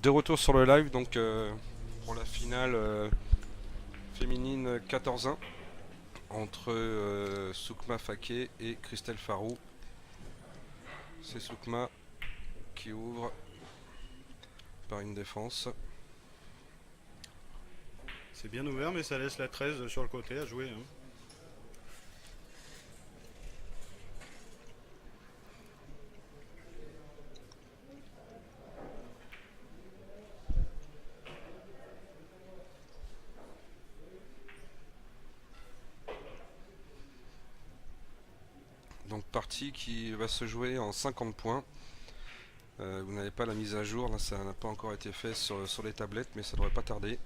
De retour sur le live, donc pour la finale féminine 14-1 entre Soukma Faké et Christelle Farou. C'est Soukma qui ouvre par une défense. C'est bien ouvert, mais ça laisse la 13 sur le côté à jouer, hein. Donc partie qui va se jouer en 50 points. Vous n'avez pas la mise à jour, là ça n'a pas encore été fait sur les tablettes, mais ça devrait pas tarder.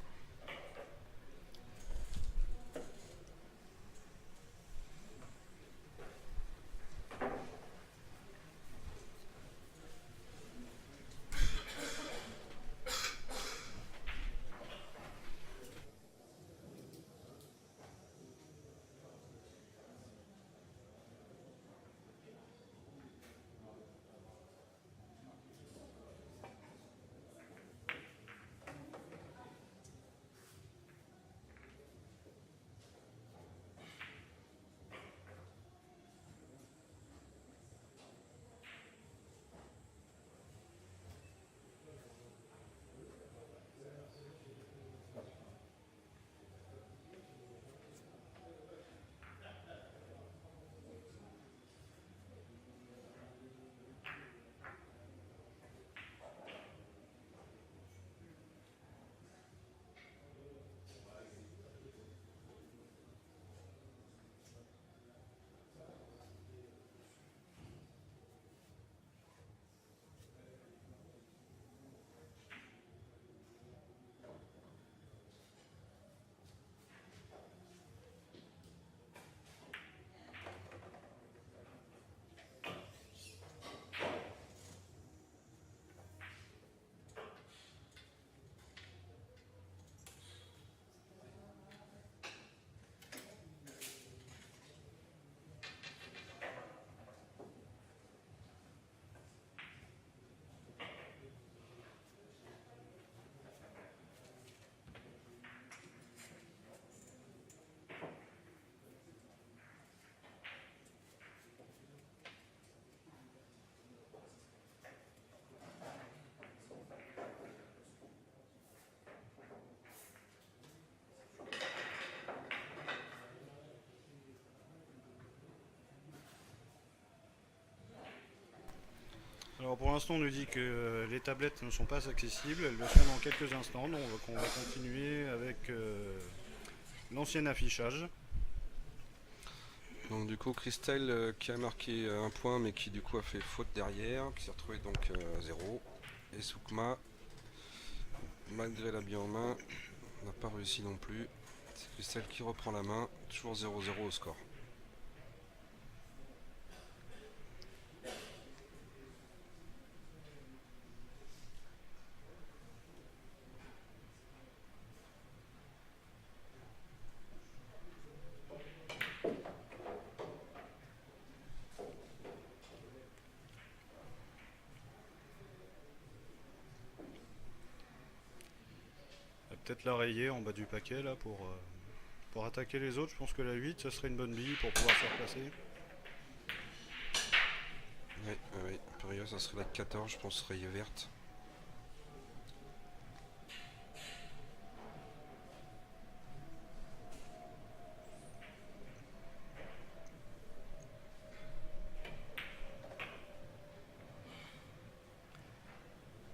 Alors pour l'instant, on nous dit que les tablettes ne sont pas accessibles. Elles le seront dans quelques instants. Donc on va continuer avec l'ancien affichage. Donc du coup Christelle qui a marqué un point mais qui du coup a fait faute derrière, qui s'est retrouvé donc à 0. Et Soukma, malgré la bille en main, n'a pas réussi non plus. C'est Christelle qui reprend la main, toujours 0-0 au score. On va peut-être la rayer en bas du paquet là pour attaquer les autres. Je pense que la 8, ça serait une bonne bille pour pouvoir se replacer. Oui, oui, période, ça serait la 14, je pense, rayée verte.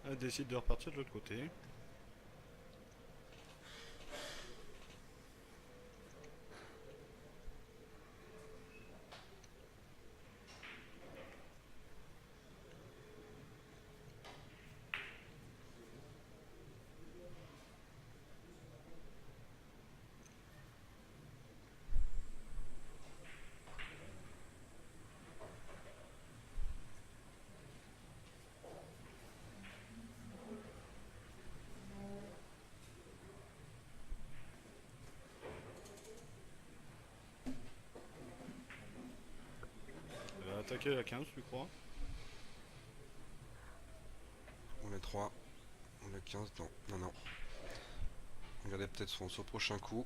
Elle décide de repartir de l'autre côté. Elle va attaquer la 15, tu crois? On est 3. On est 15, non, non, non. Regardez peut-être son prochain coup.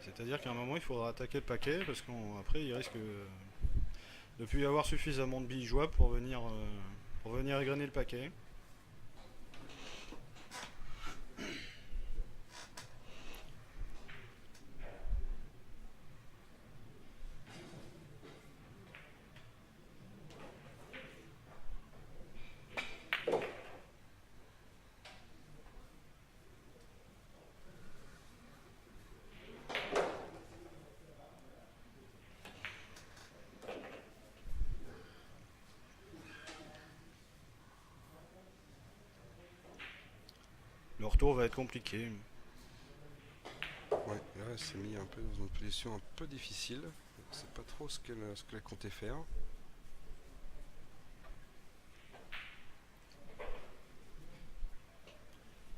C'est-à-dire qu'à un moment, il faudra attaquer le paquet parce qu'après, il risque de ne plus y avoir suffisamment de billes jouables pour venir égrener le paquet. Le retour va être compliqué. Ouais, là elle s'est mis un peu dans une position un peu difficile. Je sais pas trop ce qu'elle comptait faire.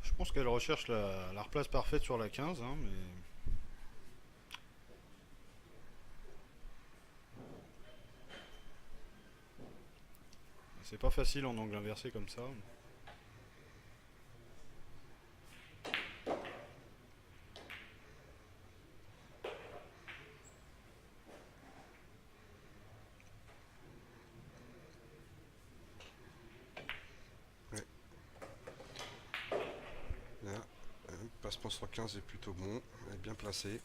Je pense qu'elle recherche la replace parfaite sur la 15, hein, mais c'est pas facile en angle inversé comme ça. Ouais. Là, passement sur 15 est plutôt bon. Elle est bien placée.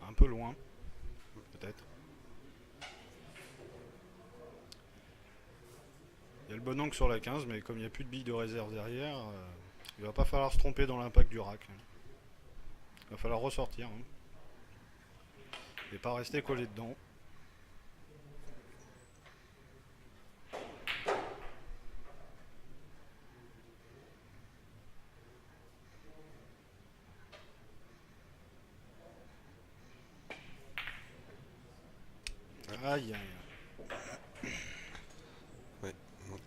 Un peu loin, peut-être. Il y a le bon angle sur la 15, mais comme il n'y a plus de billes de réserve derrière, il va pas falloir se tromper dans l'impact du rack. Il va falloir ressortir, hein, et pas rester collé dedans. Aïe aïe. Ouais. Bon.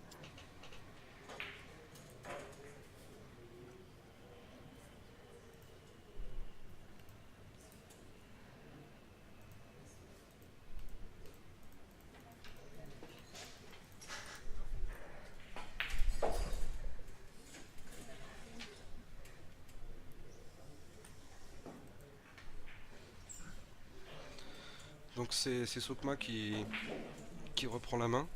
Donc c'est Sukma qui reprend la main.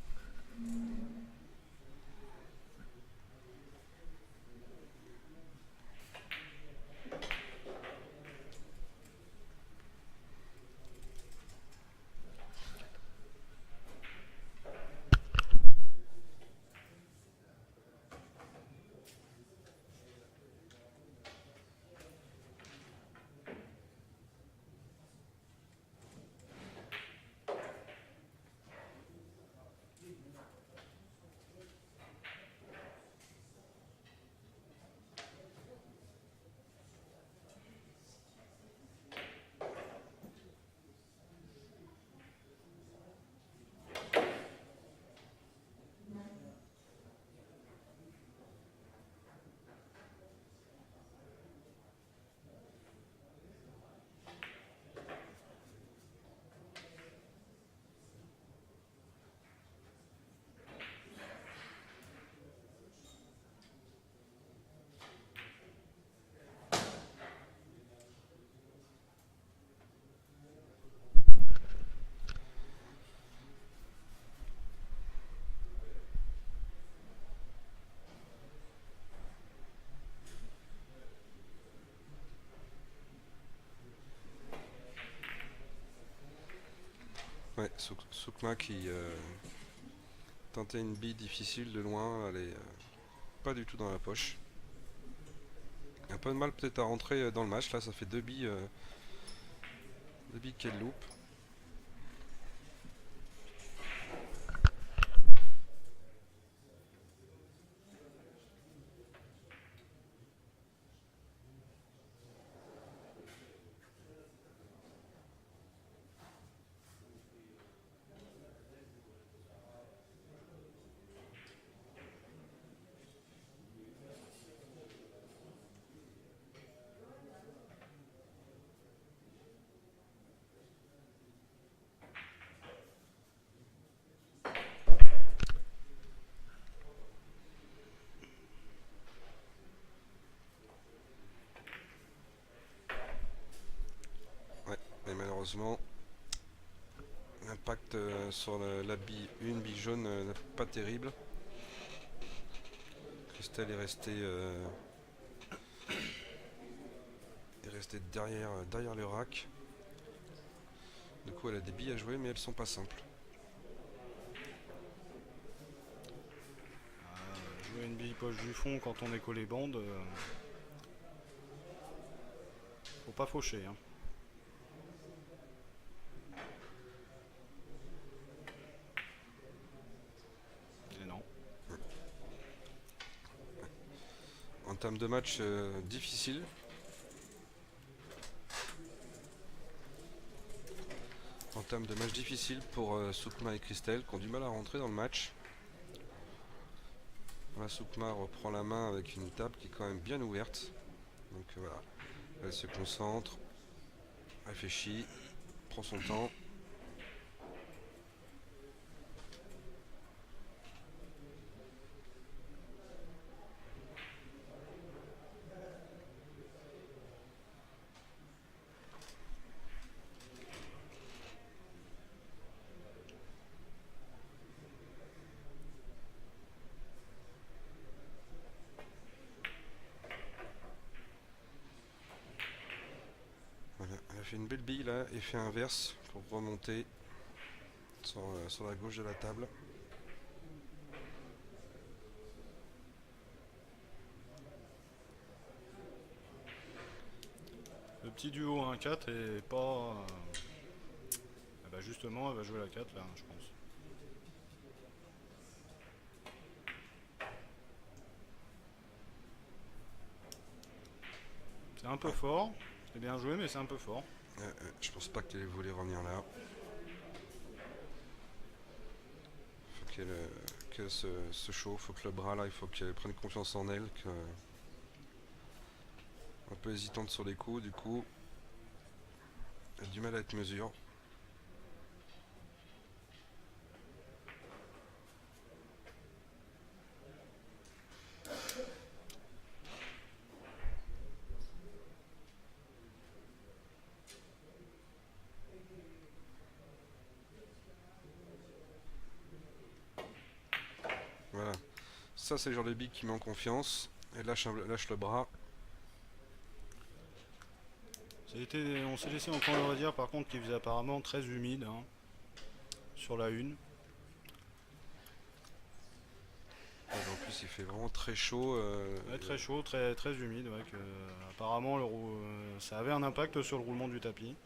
Ouais, Sukma qui tentait une bille difficile de loin, elle est pas du tout dans la poche. Un peu de mal peut-être à rentrer dans le match, là ça fait deux billes qu'elle loupe. malheureusement, l'impact sur la bille, une bille jaune n'est pas terrible. Christelle est restée derrière le rack. Du coup, elle a des billes à jouer, mais elles sont pas simples. Jouer une bille poche du fond quand on est collé bande, faut pas faucher. Hein. Et non. En termes de match difficile. En termes de match difficile pour Soukma et Christelle qui ont du mal à rentrer dans le match. Là, Soukma reprend la main avec une table qui est quand même bien ouverte. Donc voilà, elle se concentre, réfléchit, prend son temps. Voilà, elle a fait une belle bille là, effet inverse pour remonter sur la gauche de la table. Le petit duo 1-4 est pas... bah justement, elle va jouer la 4 là, je pense. C'est un peu fort. C'est bien joué, mais c'est un peu fort. Je pense pas qu'elle voulait revenir là. Faut qu'elle se chauffe, faut que le bras là, il faut qu'elle prenne confiance en elle. Un peu hésitante sur les coups, du coup, elle a du mal à être mesure. Voilà, ça c'est le genre de bille qui met en confiance. Elle lâche le bras. On s'est laissé entendre redire par contre qu'il faisait apparemment très humide hein, sur la une. En plus il fait vraiment très chaud. Ouais, très chaud, très, très humide. Ouais, apparemment ça avait un impact sur le roulement du tapis.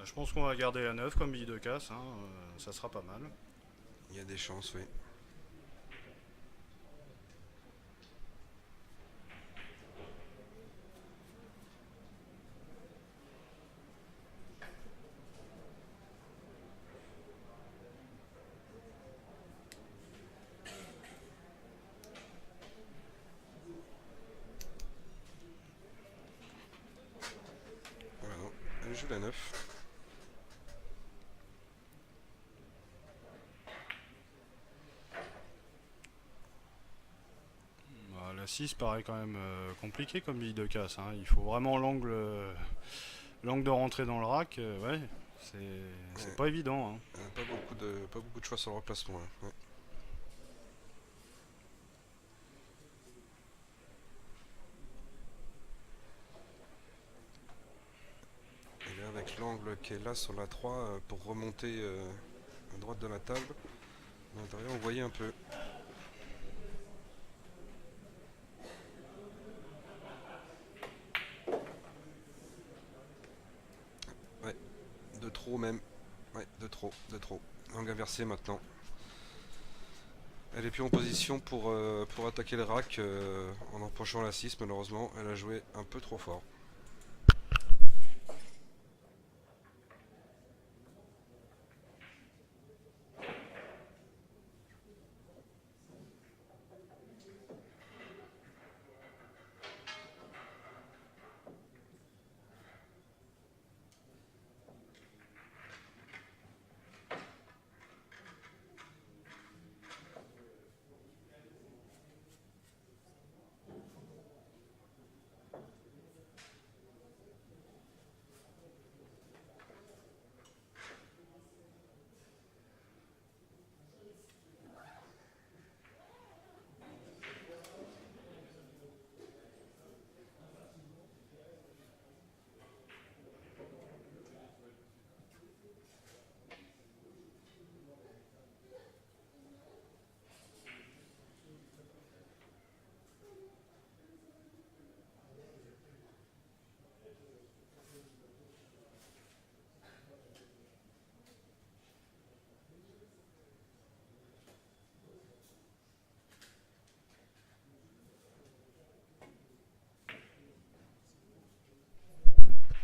Je pense qu'on va garder la 9 comme bille de casse, hein, ça sera pas mal. Il y a des chances, oui. Voilà, non, elle joue la 9. La 6 paraît quand même compliqué comme bille de casse. Hein. Il faut vraiment l'angle de rentrée dans le rack. Ouais, c'est pas évident. Hein. Pas beaucoup de choix sur le replacement. Là. Ouais. Et là, avec l'angle qui est là sur la 3 pour remonter à droite de la table, à l'intérieur on voyait un peu. Ouais, de trop même. Ouais, de trop. Angle inversé maintenant. Elle est plus en position pour attaquer le rack en empochant la 6 malheureusement. Elle a joué un peu trop fort.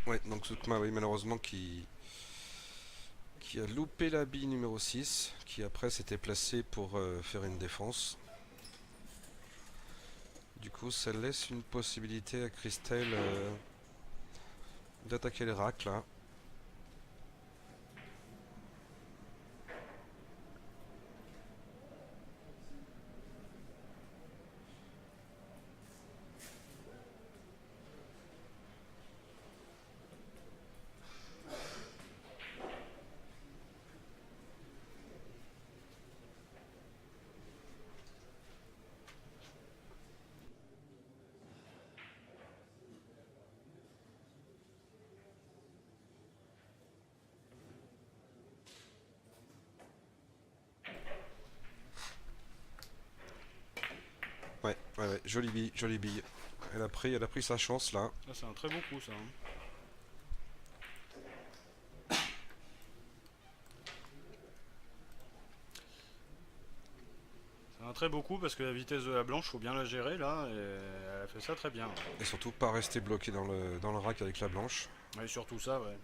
Ouais, donc Sukma, oui, malheureusement, qui a loupé la bille numéro 6, qui après s'était placé pour faire une défense. Du coup, ça laisse une possibilité à Christelle d'attaquer les racks là. Ouais, ouais, ouais, jolie bille, jolie bille. Elle a pris sa chance là. Ah, c'est un très bon coup ça, hein. C'est un très beau coup parce que la vitesse de la blanche, faut bien la gérer là, et elle a fait ça très bien. Et surtout pas rester bloqué dans le rack avec la blanche. Ouais, surtout ça, ouais.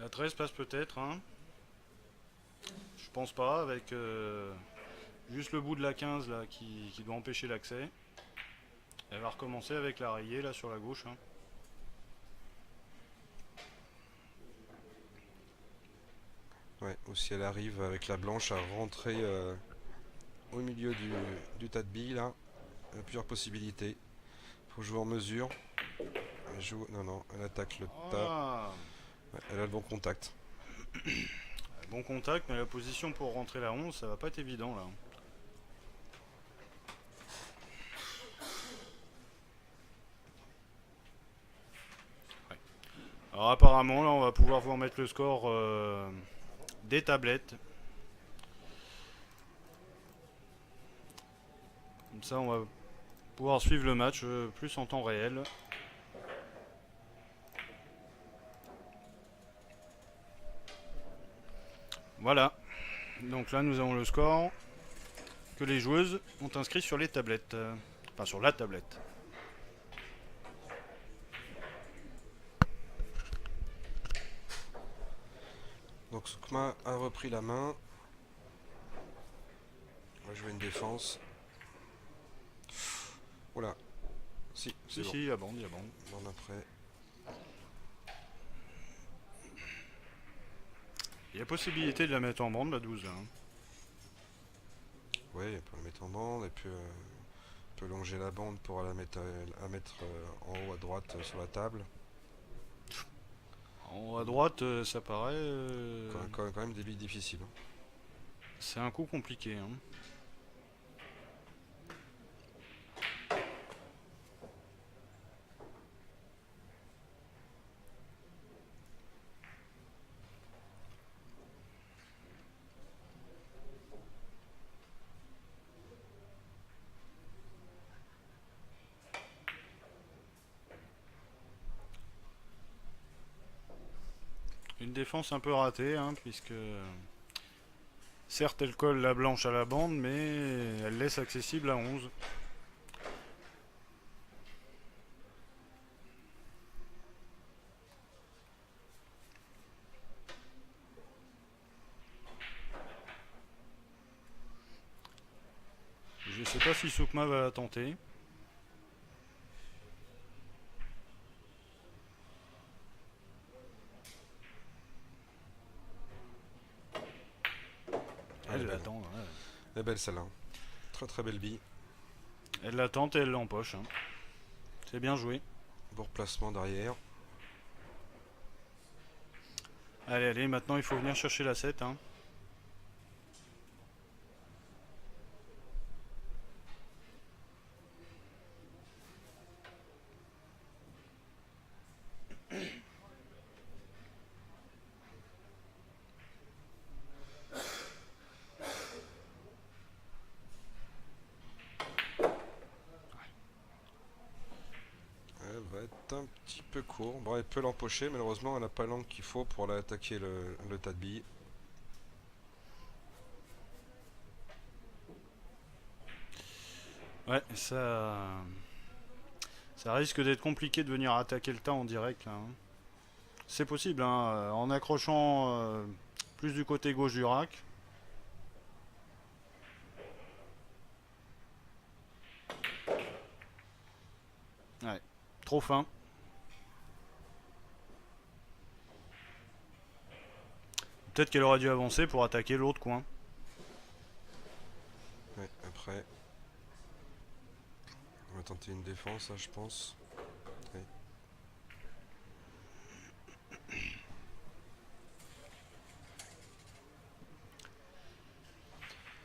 La 13 passe peut-être, hein. Je pense pas, avec juste le bout de la 15 là qui doit empêcher l'accès. Elle va recommencer avec la rayée là sur la gauche, hein. Ouais, ou si elle arrive avec la blanche à rentrer au milieu du tas de billes là. Elle a plusieurs possibilités. Faut jouer en mesure. Elle joue... Non, non, elle attaque le tas. Ah, Ouais, elle a le bon contact. bon contact, mais la position pour rentrer la 11, ça va pas être évident là. Ouais. Alors apparemment là on va pouvoir vous remettre le score des tablettes. Comme ça on va pouvoir suivre le match plus en temps réel. Voilà. Donc là nous avons le score que les joueuses ont inscrit sur les tablettes. Enfin sur la tablette. Donc Sukma a repris la main. On va jouer une défense. Oula. Si, c'est Si, bon. si, il y a bande, il y a bande. Bande après. Il y a possibilité de la mettre en bande la 12 là, hein. Ouais, elle peut la mettre en bande et puis peut longer la bande pour la mettre, en haut à droite sur la table. En haut à droite, ça paraît. Quand même des billes difficiles. C'est un coup compliqué, hein. Une défense un peu ratée, hein, puisque certes elle colle la blanche à la bande, mais elle laisse accessible à 11. Je sais pas si Sukma va la tenter. Elle est Elle belle. l'attend, ouais. Elle est belle celle-là. Très très belle bille. Elle la tente et elle l'empoche, hein. C'est bien joué. Bon placement derrière. Allez, allez, maintenant il faut venir chercher la 7, hein. Elle va être un petit peu court. Bon, elle peut l'empocher, malheureusement, elle n'a pas l'angle qu'il faut pour aller attaquer le tas de billes. Ouais, ça risque d'être compliqué de venir attaquer le tas en direct là, hein. C'est possible, hein, en accrochant plus du côté gauche du rack. Ouais, trop fin. Peut-être qu'elle aurait dû avancer pour attaquer l'autre coin. Ouais, après, on va tenter une défense, hein, je pense. Ouais.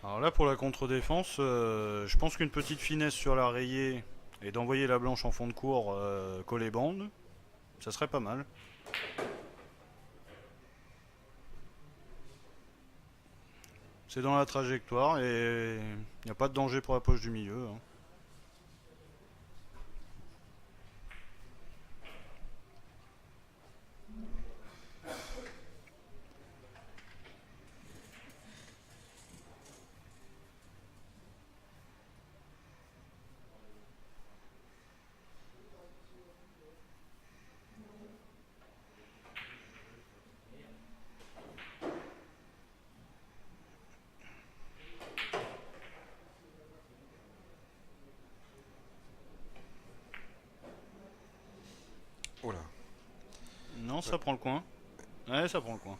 Alors là, pour la contre-défense, je pense qu'une petite finesse sur la rayée et d'envoyer la blanche en fond de cours coller bande, ça serait pas mal. C'est dans la trajectoire et il n'y a pas de danger pour la poche du milieu, hein. Oh là. Non, ça prend le coin. Ouais, ça prend le coin.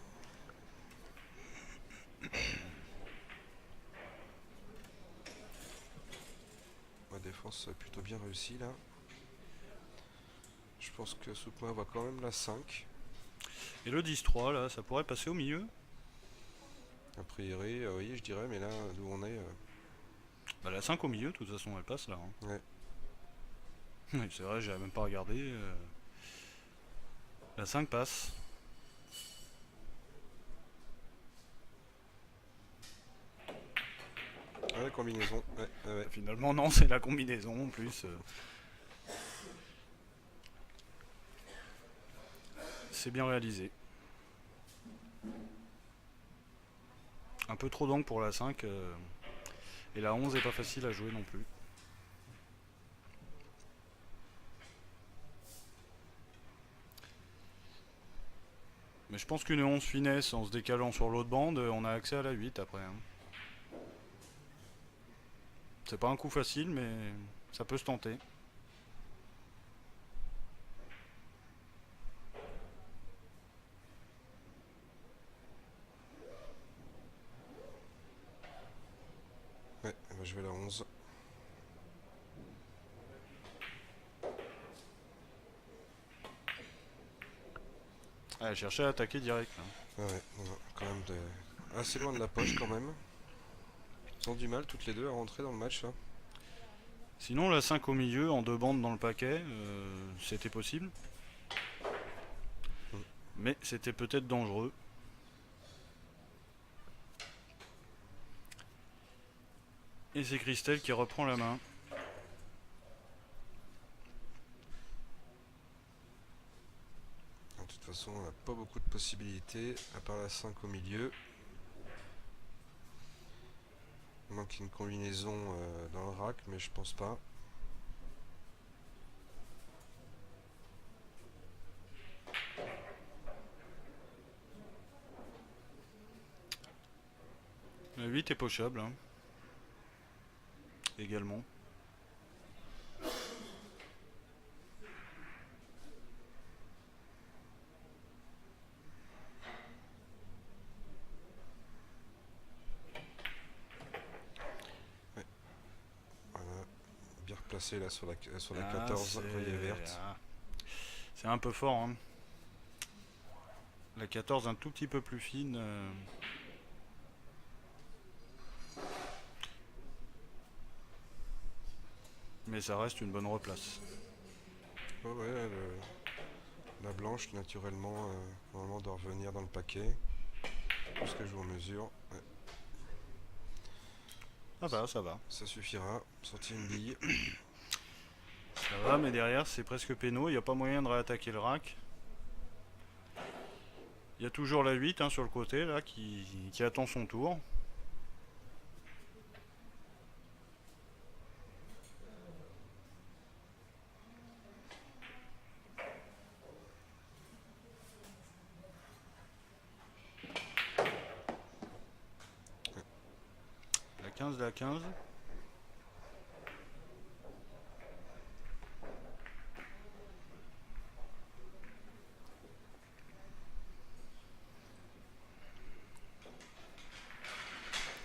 Ma défense a plutôt bien réussi là. Je pense que Soukma va quand même la 5. Et le 10-3, là, ça pourrait passer au milieu. A priori, oui, je dirais, mais là, d'où on est. Bah, la 5 au milieu, de toute façon, elle passe là, hein. Ouais. Oui, c'est vrai, j'avais même pas regardé. La 5 passe. Ah, la combinaison. Ouais, ouais, ouais. Finalement, non, c'est la combinaison en plus. C'est bien réalisé. Un peu trop d'angle pour la 5. Et la 11 est pas facile à jouer non plus. Mais je pense qu'une 11 finesse en se décalant sur l'autre bande, on a accès à la 8 après, hein. C'est pas un coup facile, mais ça peut se tenter. Ouais, elle va jouer la 11. Elle cherchait à attaquer direct, là. Ah ouais, non, quand même assez loin de la poche quand même. Ils ont du mal toutes les deux à rentrer dans le match là. Sinon, la 5 au milieu, en deux bandes dans le paquet, c'était possible. Mais c'était peut-être dangereux. Et c'est Christelle qui reprend la main. De toute façon, on n'a pas beaucoup de possibilités, à part la 5 au milieu. Il manque une combinaison dans le rack, mais je pense pas. La 8 est pochable, hein. Également. Voilà, bien replacé là sur la Ah, 14, rayée verte. c'est un peu fort, hein. La 14 un tout petit peu plus fine. Mais ça reste une bonne replace. Ouais, ouais, la blanche naturellement normalement doit revenir dans le paquet. Puisque je joue en mesure. Ouais. Ah bah ça va. Ça suffira. Sortir une bille. Ça va, mais derrière c'est presque péno, il n'y a pas moyen de réattaquer le rack. Il y a toujours la 8 hein, sur le côté là qui attend son tour. La 15.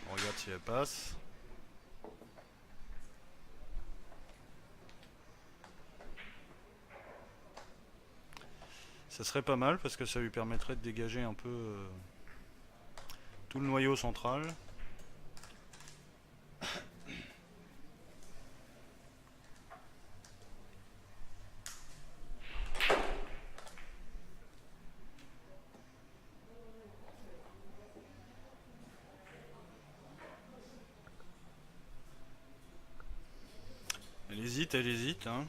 On regarde si elle passe. Ça serait pas mal parce que ça lui permettrait de dégager un peu tout le noyau central. Elle hésite, hein.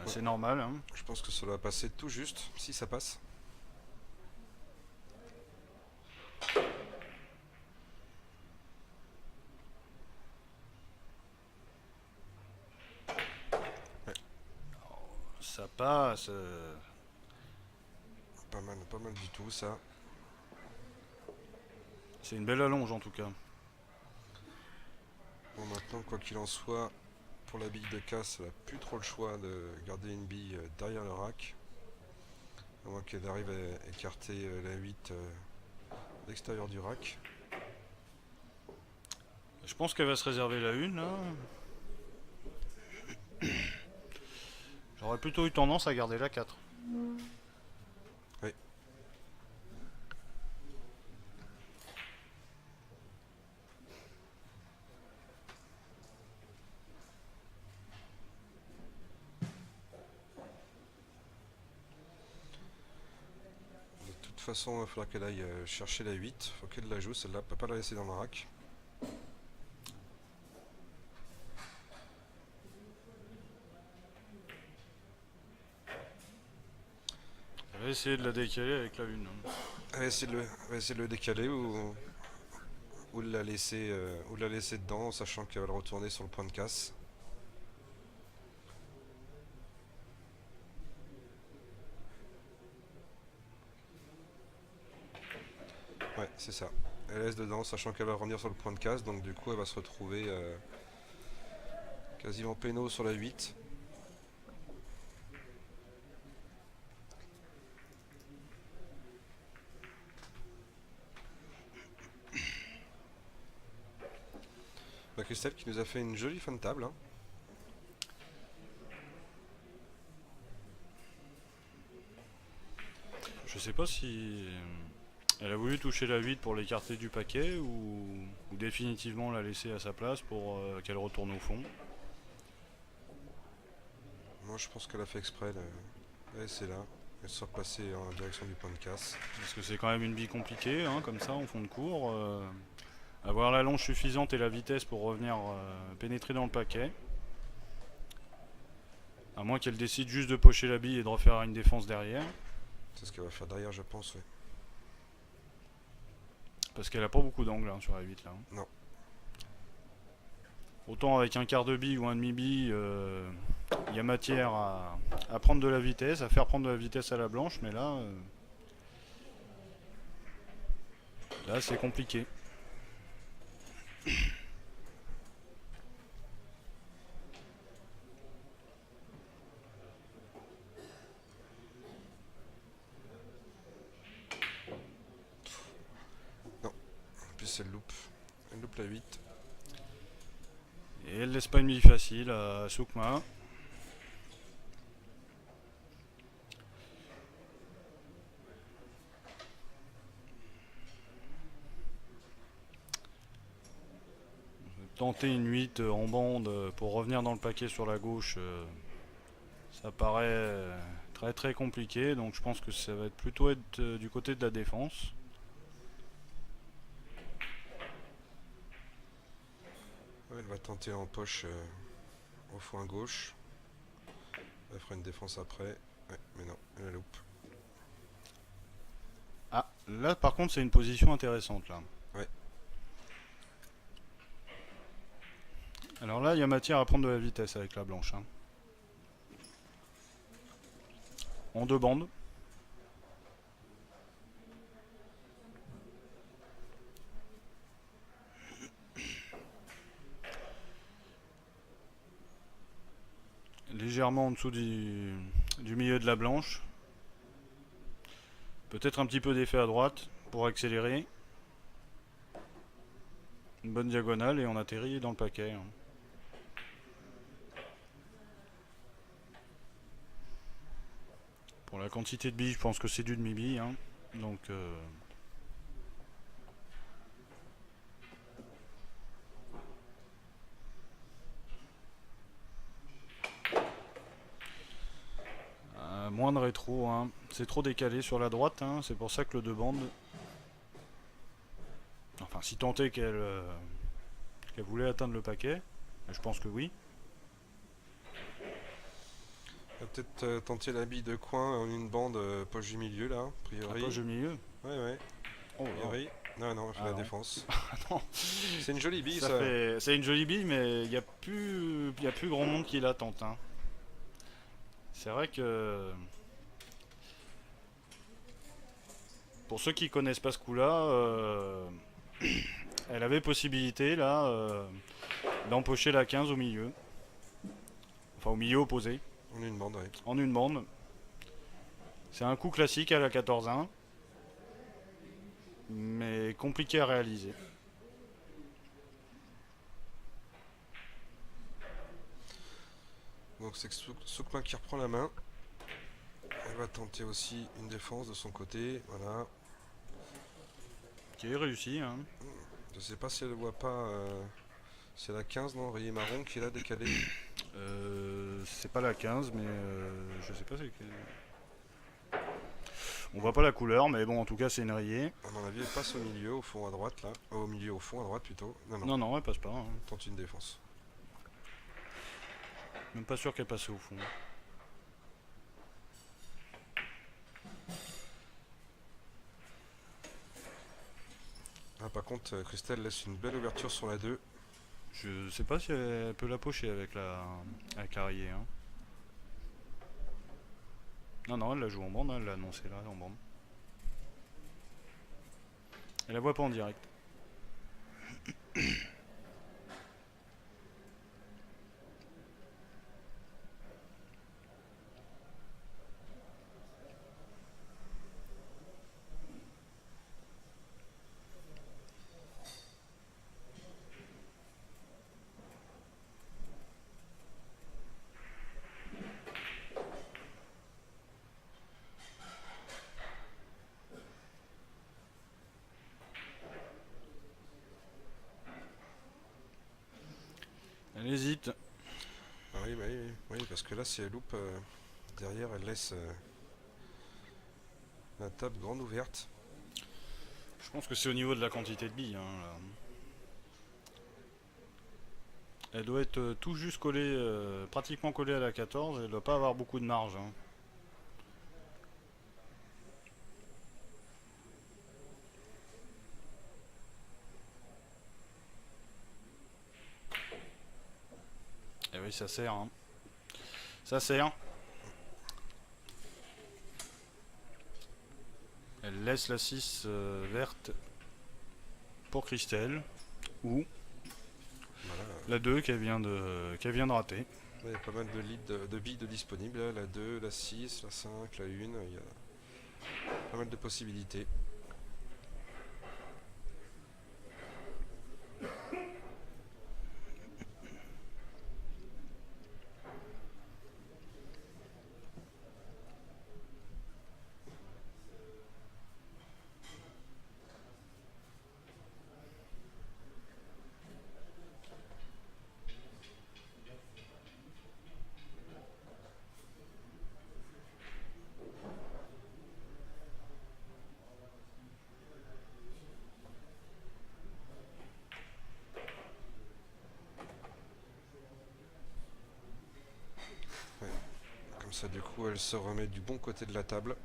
C'est normal. Hein. Je pense que ça va passer tout juste, si ça passe. Ça passe. Pas mal du tout ça. C'est une belle allonge en tout cas. Bon, maintenant, quoi qu'il en soit, pour la bille de casse, elle n'a plus trop le choix de garder une bille derrière le rack. À moins qu'elle arrive à écarter la 8 à l'extérieur du rack. Je pense qu'elle va se réserver la 1 là. J'aurais plutôt eu tendance à garder la 4. Oui. De toute façon, il va falloir qu'elle aille chercher la 8. Faut qu'elle la joue, celle-là, peut pas la laisser dans le rack. Elle va essayer de la décaler avec la 1. Elle va essayer de le décaler ou de la laisser dedans, sachant qu'elle va le retourner sur le point de casse. Ouais, c'est ça. Elle laisse dedans, sachant qu'elle va revenir sur le point de casse, donc du coup elle va se retrouver quasiment péno sur la 8. Bah, Christelle qui nous a fait une jolie fin de table. Hein. Je sais pas si elle a voulu toucher la 8 pour l'écarter du paquet ou définitivement la laisser à sa place pour qu'elle retourne au fond. Moi je pense qu'elle a fait exprès. Ouais, c'est là. Elle se replacer en direction du point de casse. Parce que c'est quand même une bille compliquée, hein, comme ça, en fond de cours. Avoir la longe suffisante et la vitesse pour revenir pénétrer dans le paquet. À moins qu'elle décide juste de pocher la bille et de refaire une défense derrière. C'est ce qu'elle va faire derrière, je pense. Ouais. Parce qu'elle a pas beaucoup d'angle hein, sur la 8 là. Non. Autant avec un quart de bille ou un demi-bille, il y a matière à prendre de la vitesse, à faire prendre de la vitesse à la blanche, mais là, là c'est compliqué. Non. En plus elle loupe. Elle loupe la 8. Et elle laisse pas une bille facile à Soukma. Tenter une 8 en bande pour revenir dans le paquet sur la gauche, ça paraît très très compliqué, donc je pense que ça va plutôt être du côté de la défense. Ouais, elle va tenter en poche au foin gauche. fera une défense après. Ouais, mais non, elle la loupe. Ah, là par contre c'est une position intéressante là. Ouais. Alors là il y a matière à prendre de la vitesse avec la blanche. Hein. En deux bandes. Légèrement en dessous du milieu de la blanche. Peut-être un petit peu d'effet à droite pour accélérer. Une bonne diagonale et on atterrit dans le paquet. Hein. Pour la quantité de billes, je pense que c'est du demi-bille. Hein. Donc moins de rétro. Hein. C'est trop décalé sur la droite. Hein. C'est pour ça que le deux bandes. Enfin, si tant est qu'elle voulait atteindre le paquet, je pense que oui. On va peut-être tenter la bille de coin en une bande poche du milieu là, a priori. Poche du milieu. Ouais, ouais. Oh, A priori. Non, non, elle fait la non. défense. Non. C'est une jolie bille ça. C'est une jolie bille, mais il n'y a plus grand monde qui la tente. Hein. C'est vrai que pour ceux qui connaissent pas ce coup-là, elle avait possibilité là d'empocher la 15 au milieu. Enfin au milieu opposé. On est une bande, ouais. En une bande. C'est un coup classique à la 14-1. Mais compliqué à réaliser. Donc c'est Soukma qui reprend la main. Elle va tenter aussi une défense de son côté. Voilà. Qui est réussi. Hein. Je sais pas si elle voit pas. C'est la 15, non, rayé marron qui est là décalé. C'est pas la 15, mais je sais pas c'est quelle. On voit pas la couleur, mais bon, en tout cas, c'est une rayée. À mon avis, elle passe au milieu, au fond à droite là. Au milieu, au fond à droite plutôt. Non, non. Non, non, elle passe pas. Hein. Tente une défense. Même pas sûr qu'elle passe au fond. Ah, par contre, Christelle laisse une belle ouverture sur la 2. Je sais pas si elle peut la pocher avec la rayée. Hein. Non, non, elle la joue en bande, hein, elle l'a annoncé là, en bande. Elle la voit pas en direct. Elle hésite. Ah oui, bah oui, oui, parce que là, si elle loupe, derrière, elle laisse la table grande ouverte. Je pense que c'est au niveau de la quantité de billes. Hein, là. Elle doit être tout juste collée, pratiquement collée à la 14. Elle doit pas avoir beaucoup de marge. Hein. Et oui, ça sert. Hein. Ça sert. Elle laisse la 6 verte pour Christelle. Ou Voilà. la 2 qu'elle vient de rater. Il y a pas mal de leads de billes de disponibles. Là, la 2, la 6, la 5, la 1. Il y a pas mal de possibilités. ça du coup elle se remet du bon côté de la table.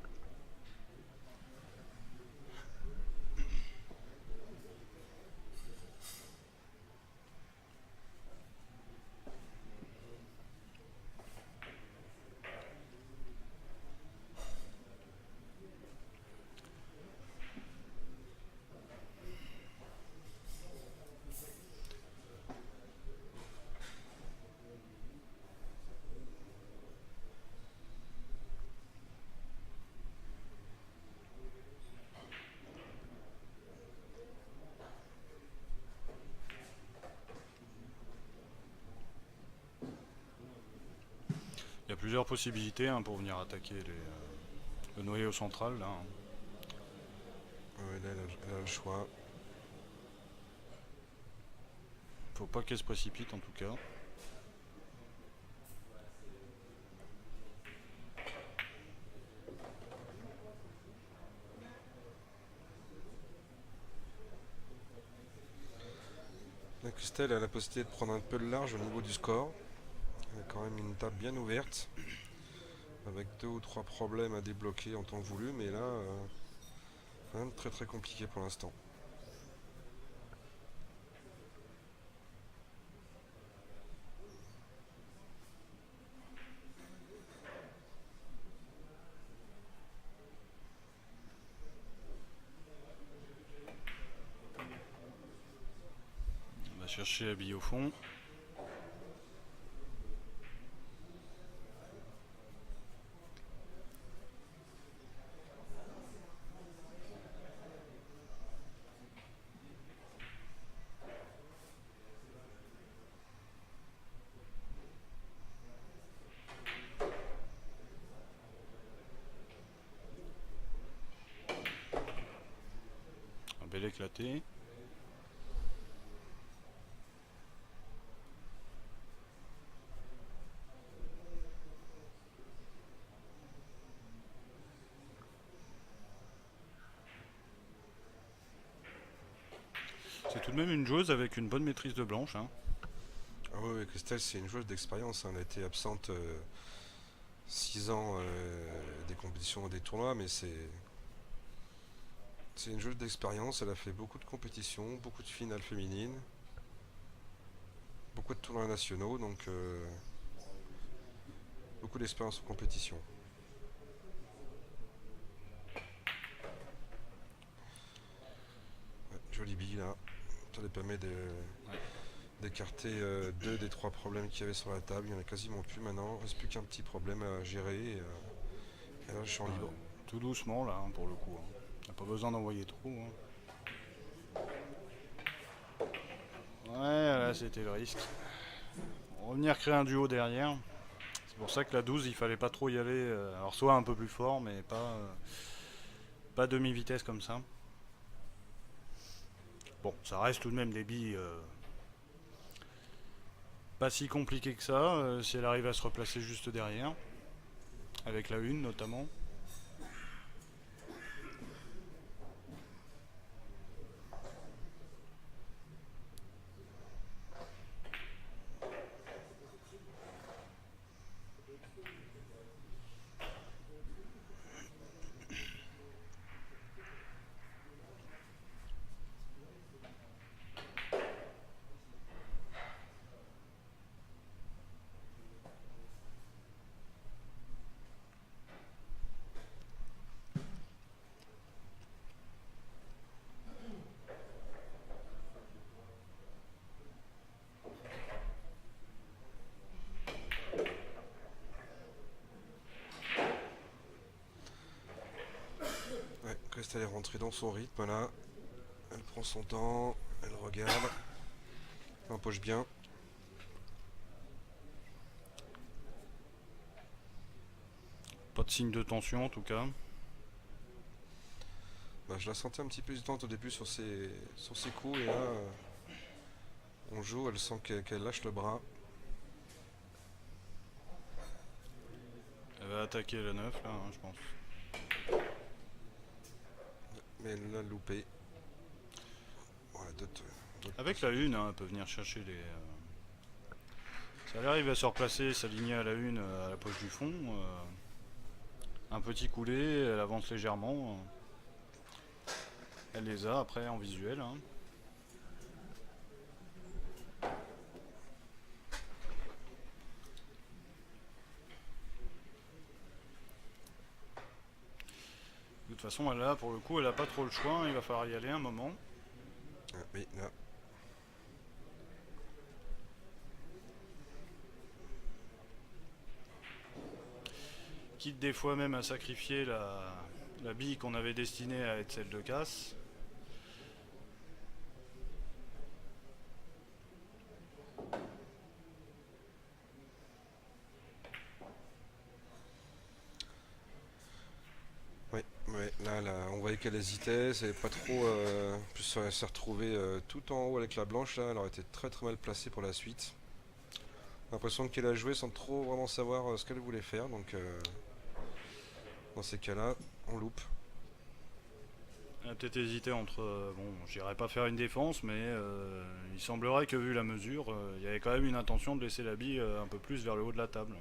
Il y a plusieurs possibilités hein, pour venir attaquer le noyau central là. Ouais, là, elle a le choix. Faut pas qu'elle se précipite en tout cas. La Christelle a la possibilité de prendre un peu le large au niveau du score. Elle a quand même une table bien ouverte, avec 2 ou 3 problèmes à débloquer en temps voulu, mais là, rien de très très compliqué pour l'instant. On va chercher la bille au fond. Un bel éclaté. C'est tout de même une joueuse avec une bonne maîtrise de blanche. Hein. Ah oui, Christelle, c'est une joueuse d'expérience, hein. Elle a été absente 6 ans des compétitions et des tournois, mais c'est une joueuse d'expérience. Elle a fait beaucoup de compétitions, beaucoup de finales féminines, beaucoup de tournois nationaux, donc beaucoup d'expérience en compétition. Ouais, jolie bille là, ça lui permet d'écarter 2 des 3 problèmes qu'il y avait sur la table. Il n'y en a quasiment plus maintenant, il ne reste plus qu'un petit problème à gérer. Et là, je suis en libre. Tout doucement là hein, pour le coup. Hein. T'as pas besoin d'envoyer trop. Hein. Ouais, là c'était le risque. On va venir créer un duo derrière. C'est pour ça que la 12, il fallait pas trop y aller. Alors soit un peu plus fort, mais pas demi-vitesse comme ça. Bon, ça reste tout de même des billes pas si compliquées que ça, si elle arrive à se replacer juste derrière. Avec la 1 notamment. Ouais, Christelle est rentrée dans son rythme là. Elle prend son temps, elle regarde, elle empoche bien. Pas de signe de tension en tout cas. Bah, je la sentais un petit peu hésitante au début sur ses coups et là on joue, elle sent qu'elle lâche le bras. Elle va attaquer la 9 là, hein, je pense. Mais elle l'a loupé. Voilà, Avec la 1, hein, elle peut venir chercher Ça arrive à se replacer, s'aligner à la une à la poche du fond. Un petit coulé, elle avance légèrement. Elle les a après en visuel. Hein. De toute façon, là, pour le coup, elle a pas trop le choix. Hein. Il va falloir y aller un moment. Ah, oui, là. Quitte des fois même à sacrifier la bille qu'on avait destinée à être celle de casse. Ouais, ouais, là, on voyait qu'elle hésitait, c'est pas trop. En plus, elle s'est retrouvée tout en haut avec la blanche là, elle aurait été très très mal placée pour la suite. L'impression qu'elle a joué sans trop vraiment savoir ce qu'elle voulait faire, donc dans ces cas-là, on loupe. Elle a peut-être hésité entre. Bon, j'irais pas faire une défense, mais il semblerait que vu la mesure, il y avait quand même une intention de laisser la bille un peu plus vers le haut de la table.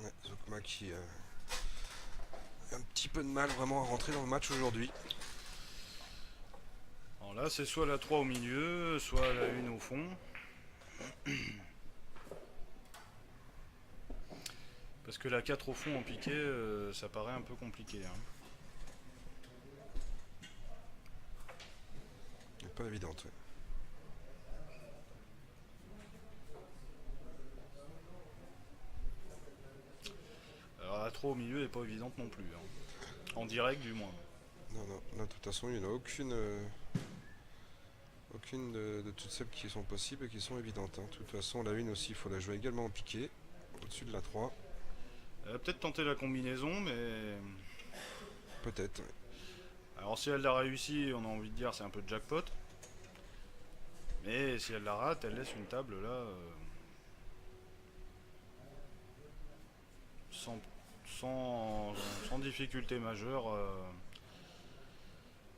Hein. Ouais, Zoukma qui a un petit peu de mal vraiment à rentrer dans le match aujourd'hui. Alors là, c'est soit la 3 au milieu, soit la 1 au fond. Parce que la 4 au fond en piqué, ça paraît un peu compliqué. Hein. Elle est pas évidente. Ouais. Alors la 3 au milieu n'est pas évidente non plus. Hein. En direct du moins. Non, non, là de toute façon il n'y en a aucune de toutes celles qui sont possibles et qui sont évidentes. Hein. De toute façon la 1 aussi il faut la jouer également en piqué, au-dessus de la 3. Elle va peut-être tenter la combinaison, mais... Peut-être. Ouais. Alors si elle l'a réussi, on a envie de dire c'est un peu de jackpot. Mais si elle la rate, elle laisse une table là... sans, sans difficulté majeure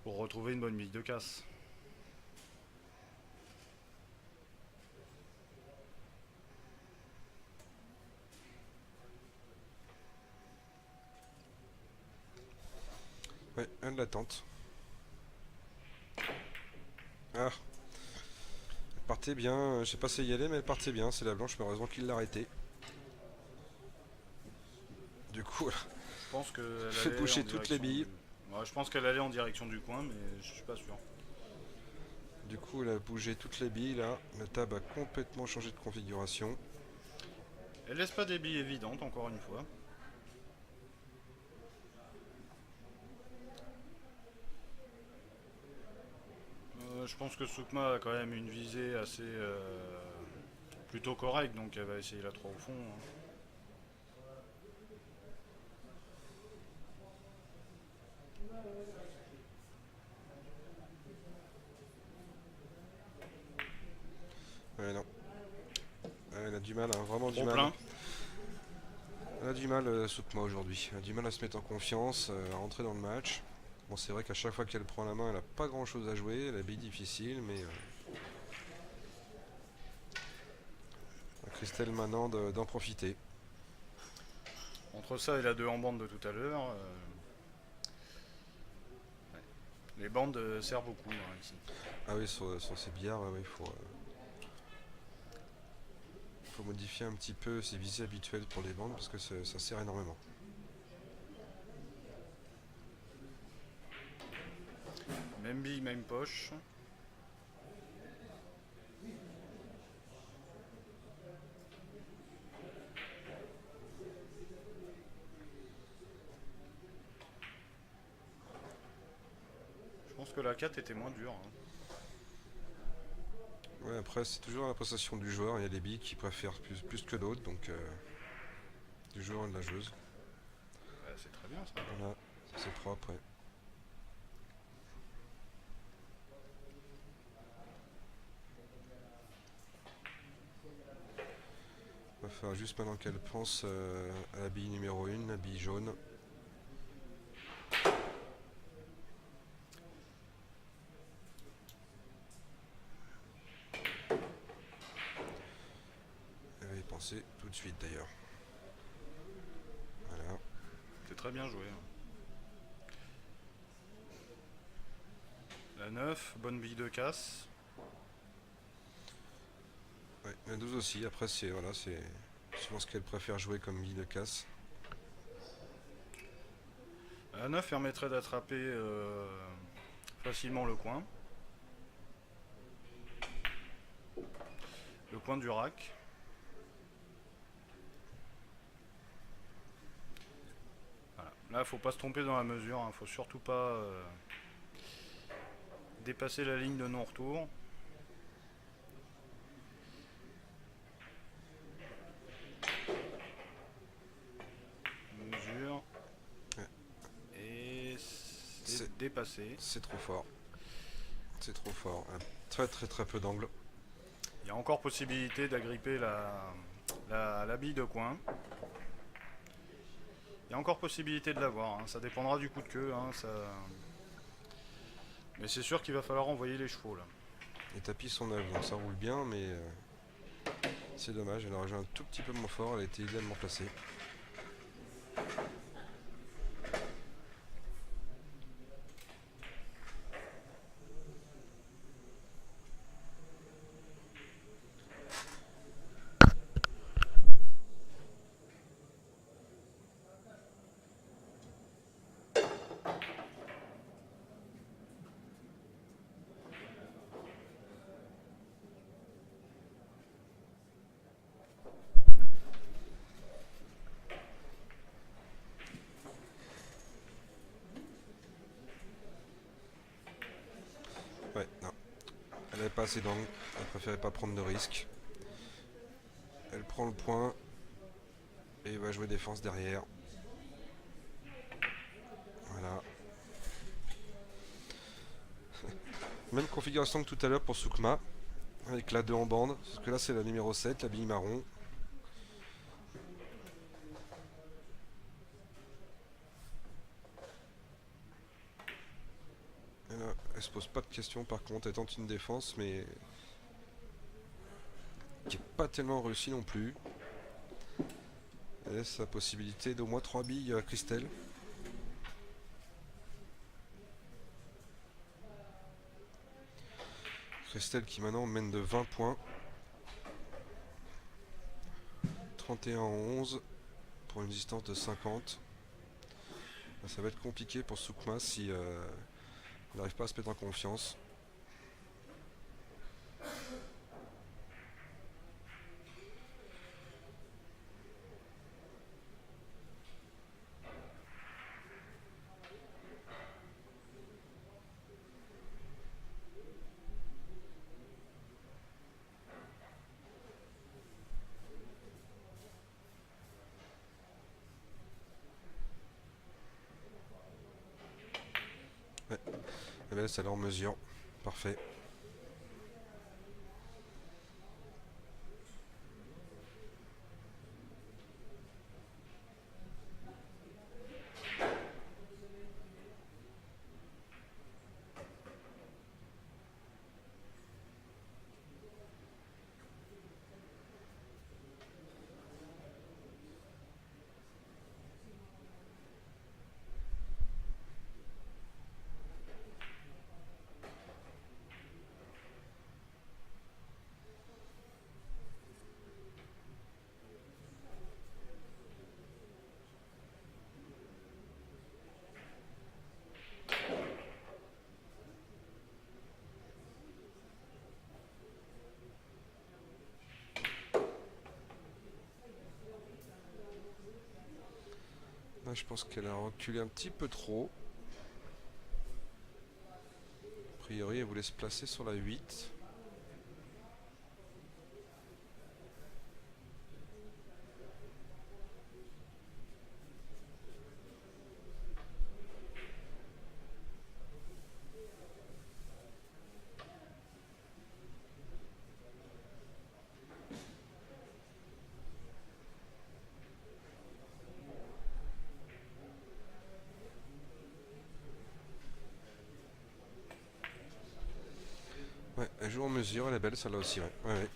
pour retrouver une bonne bille de casse. Ouais, elle la tente. Ah, elle partait bien, je sais pas si y aller mais elle partait bien, c'est la blanche malheureusement qui l'a arrêtée. Du coup, Je pense qu'elle fait allait bouger en toutes les direction billes. Ouais, je pense qu'elle allait en direction du coin, mais je suis pas sûr. Du coup, elle a bougé toutes les billes là. La table a complètement changé de configuration. Elle laisse pas des billes évidentes, encore une fois. Je pense que Soukma a quand même une visée assez plutôt correcte, donc elle va essayer la 3 au fond. Hein. Ouais, non. Elle a du mal, hein, vraiment du Trop mal. plein. Elle a du mal, Soukma, aujourd'hui. Elle a du mal à se mettre en confiance, à rentrer dans le match. Bon, c'est vrai qu'à chaque fois qu'elle prend la main, elle a pas grand chose à jouer. Elle a bille difficile, mais à Christelle maintenant d'en profiter. Entre ça et la 2 en bande de tout à l'heure, ouais. Les bandes servent beaucoup hein, ici. Ah oui, sur ces billards, ouais, faut modifier un petit peu ses visées habituelles pour les bandes parce que ça sert énormément. Même bille, même poche. Je pense que la 4 était moins dure. Hein. Ouais, après, c'est toujours l'appréciation du joueur. Il y a des billes qui préfèrent plus que d'autres, donc du joueur et de la joueuse. Ouais, c'est très bien ça. Voilà, ça, c'est propre. Ouais. Va falloir juste maintenant qu'elle pense à la bille numéro 1, la bille jaune. Elle va y penser tout de suite d'ailleurs. Voilà. C'est très bien joué. La 9, bonne bille de casse. Ouais, la 12 aussi, après c'est voilà, c'est souvent ce qu'elle préfère jouer comme bille de casse. La 9 permettrait d'attraper facilement le coin. Le coin du rack. Voilà. Là, faut pas se tromper dans la mesure, hein. Faut surtout pas dépasser la ligne de non-retour. Mesure. Ouais. Et c'est dépassé. C'est trop fort. C'est trop fort. Très très très peu d'angle. Il y a encore possibilité d'agripper la bille de coin. Il y a encore possibilité de l'avoir, hein. Ça dépendra du coup de queue, hein. Mais c'est sûr qu'il va falloir envoyer les chevaux là. Les tapis sont neufs, donc ça roule bien, mais c'est dommage. Elle aurait joué un tout petit peu moins fort, elle a été idéalement placée. Ouais, non. Elle n'avait pas assez d'angle, elle préférait pas prendre de risques. Elle prend le point et va jouer défense derrière. Voilà. Même configuration que tout à l'heure pour Sukma, avec la 2 en bande, parce que là c'est la numéro 7, la bille marron. Et là, elle se pose pas de questions par contre, elle tente une défense, mais qui n'est pas tellement réussie non plus. Elle laisse la possibilité d'au moins 3 billes à Christelle. Christelle qui maintenant mène de 20 points. 31 à 11 pour une distance de 50. Ça va être compliqué pour Sukma si on n'arrive pas à se mettre en confiance. Ouais, et bien ça leur mesure. Parfait. Là, je pense qu'elle a reculé un petit peu trop. A priori, elle voulait se placer sur la 8. joue en mesure, elle est belle celle-là aussi, ouais. Ouais, ouais.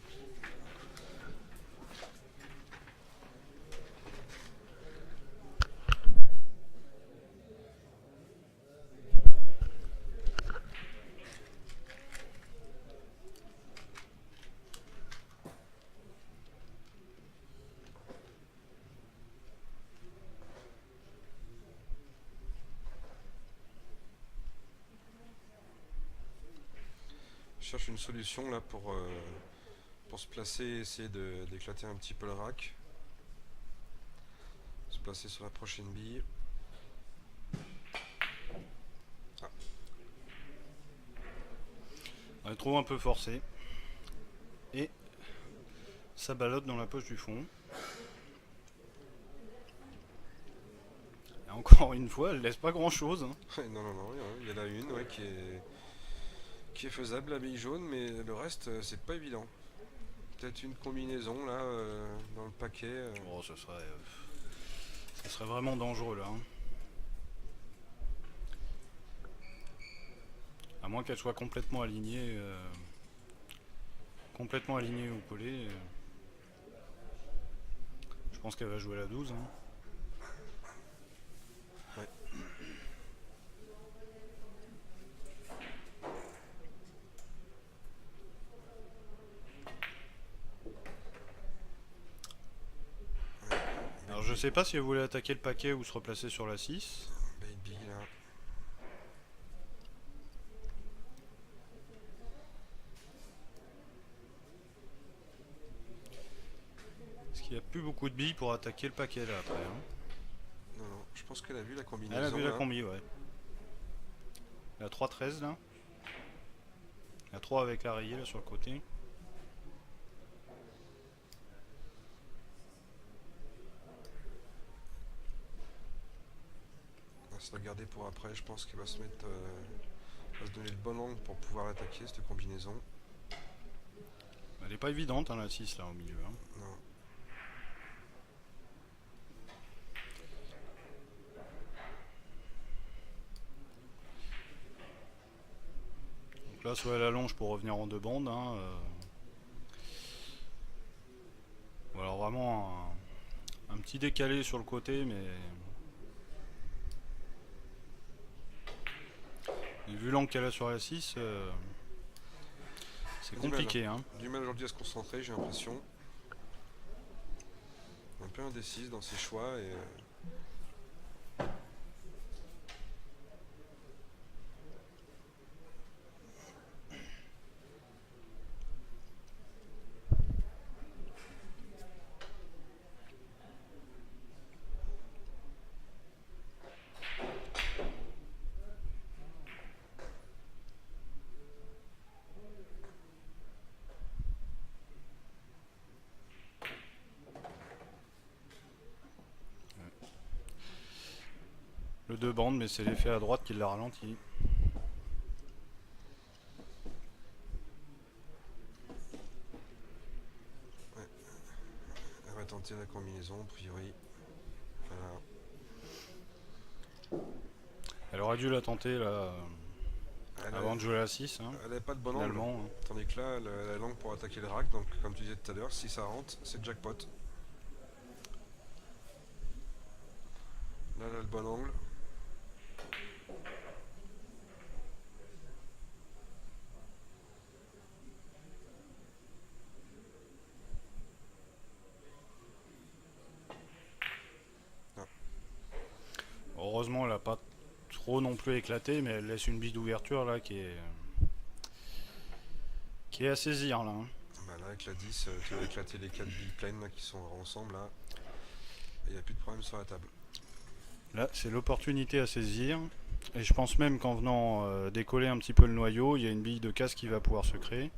Je cherche une solution là pour se placer et essayer d'éclater un petit peu le rack. Se placer sur la prochaine bille. On les trouve un peu forcé. Et ça ballotte dans la poche du fond. Et encore une fois, elle laisse pas grand chose. Hein. Non, non, non, il y en a une ouais, qui est faisable, la bille jaune, mais le reste, c'est pas évident. Peut-être une combinaison là dans le paquet. Oh, ça serait vraiment dangereux là. Hein. À moins qu'elle soit complètement alignée. Complètement alignée ou collée. Je pense qu'elle va jouer la 12. Hein. Ouais. Alors je sais pas si elle voulait attaquer le paquet ou se replacer sur la 6. Baby là. Parce qu'il n'y a plus beaucoup de billes pour attaquer le paquet là après. Hein. Non, non, je pense qu'elle a vu la combinaison. Elle a vu la là. combi, ouais. Il y a 3-13 là. Il y a 3 avec la rayée là sur le côté. On va se regarder pour après, je pense qu'elle va se mettre. Va se donner le bon angle pour pouvoir attaquer cette combinaison. Elle est pas évidente hein, la 6 là au milieu. Hein. Non. Donc là soit elle allonge pour revenir en 2 bandes. Hein, Ou alors vraiment un petit décalé sur le côté mais... Et vu l'angle qu'elle a sur la 6, c'est compliqué. Hein. Du mal aujourd'hui à se concentrer, j'ai l'impression. Un peu indécise dans ses choix et. Le 2 bandes, mais c'est l'effet à droite qui l'a ralenti. Ouais. Elle va tenter la combinaison, a priori. Voilà. Elle aurait dû la tenter là, avant de jouer la 6. Hein, elle n'avait pas de bon angle. finalement. Hein. Tandis que là, elle a la langue pour attaquer le rack. Donc, comme tu disais tout à l'heure, si ça rentre, c'est jackpot. Là, elle a le bon angle. Heureusement, elle n'a pas trop non plus éclaté, mais elle laisse une bille d'ouverture là qui est à saisir là. Hein. Bah là, avec la 10, tu vas éclater les 4 billes pleines là, qui sont ensemble là. Il n'y a plus de problème sur la table. Là, c'est l'opportunité à saisir. Et je pense même qu'en venant décoller un petit peu le noyau, il y a une bille de casse qui va pouvoir se créer.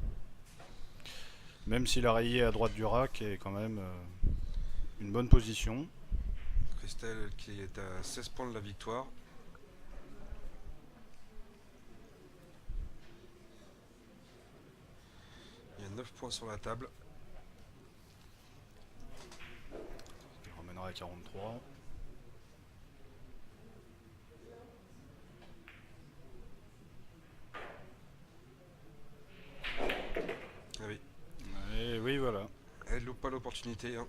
Même si la rayée à droite du rack est quand même une bonne position. Christelle qui est à 16 points de la victoire. Il y a 9 points sur la table. Il ramènera à 43. opportunité. Hein.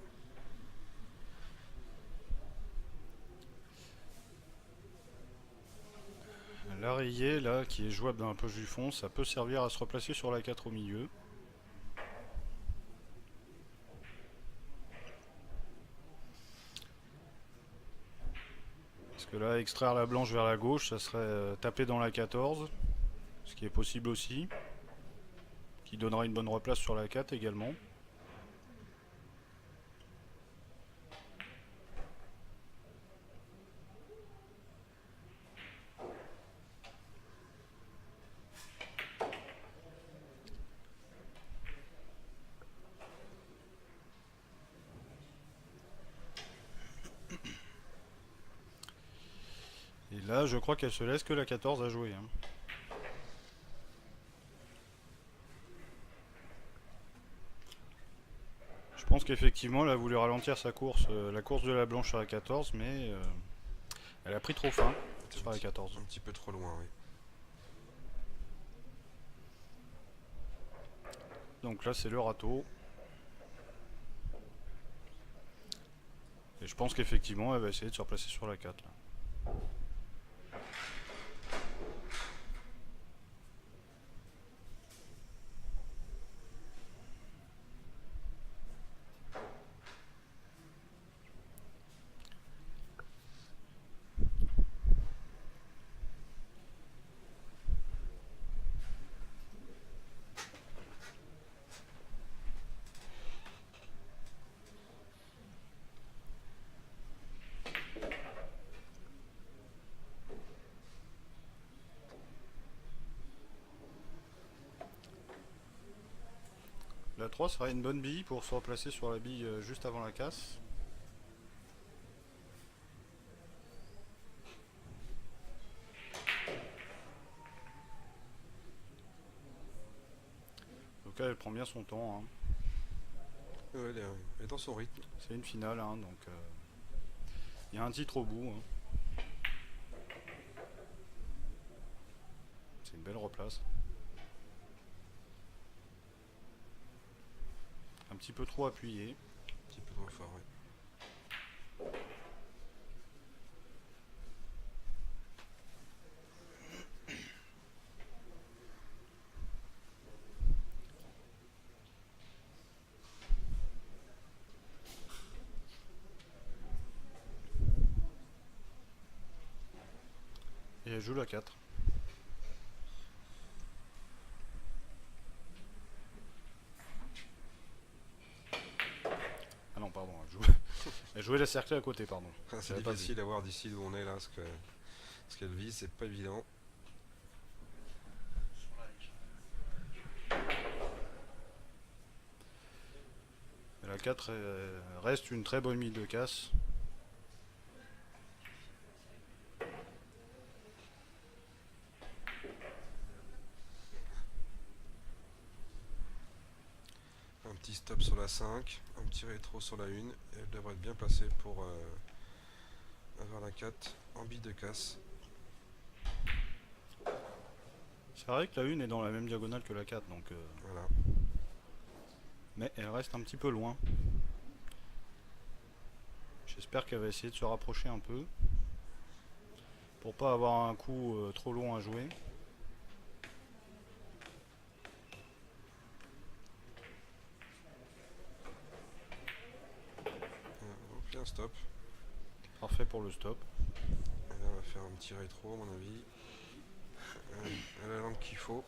L'arrayé là qui est jouable dans la poche du fond, ça peut servir à se replacer sur la 4 au milieu. Parce que là, extraire la blanche vers la gauche, ça serait taper dans la 14, ce qui est possible aussi, qui donnera une bonne replace sur la 4 également. Et là, je crois qu'elle se laisse que la 14 à jouer. Hein. Je pense qu'effectivement, elle a voulu ralentir sa course, la course de la blanche sur la 14, mais elle a pris trop fin sur la 14. Un petit peu trop loin, oui. Donc là, c'est le râteau. Et je pense qu'effectivement, elle va essayer de se replacer sur la 4. Là. La 3 sera une bonne bille pour se replacer sur la bille juste avant la casse. Donc là, elle prend bien son temps. Hein. Ouais, elle est dans son rythme. C'est une finale, hein, donc il y a un titre au bout. Hein. C'est une belle replace. Un petit peu trop appuyé. Un petit peu trop fort, oui. Et elle joue la 4. Ah non, pardon, elle jouait la cerclée à côté, pardon. C'est difficile à voir d'ici d'où on est là, ce qu'elle vise, c'est pas évident. Et la 4 reste une très bonne mine de casse. Un petit stop sur la 5, un petit rétro sur la 1, et elle devrait être bien placée pour avoir la 4 en bille de casse. C'est vrai que la 1 est dans la même diagonale que la 4, donc voilà. Mais elle reste un petit peu loin. J'espère qu'elle va essayer de se rapprocher un peu. Pour pas avoir un coup trop long à jouer. On fait un stop. Parfait pour le stop. Et là on va faire un petit rétro à mon avis. À la lampe qu'il faut.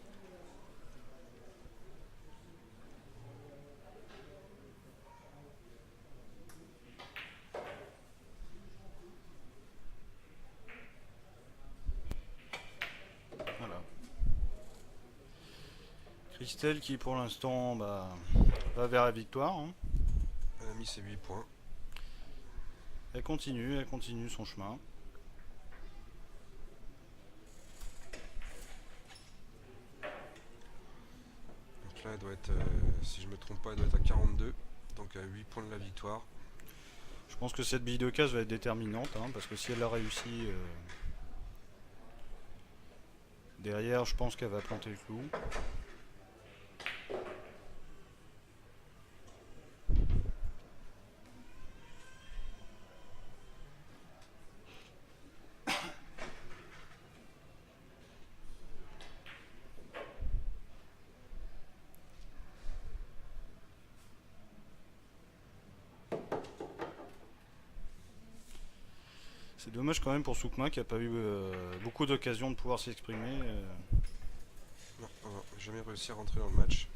Voilà. Christelle qui pour l'instant va vers la victoire. Hein. Elle a mis ses 8 points. Elle continue son chemin. Donc là elle doit être, si je me trompe pas, elle doit être à 42. Donc à 8 points de la victoire. Je pense que cette bille de casse va être déterminante, hein, parce que si elle a réussi derrière, je pense qu'elle va planter le clou. C'est dommage quand même pour Soukma qui a pas eu beaucoup d'occasions de pouvoir s'exprimer. Non, on n'a jamais réussi à rentrer dans le match.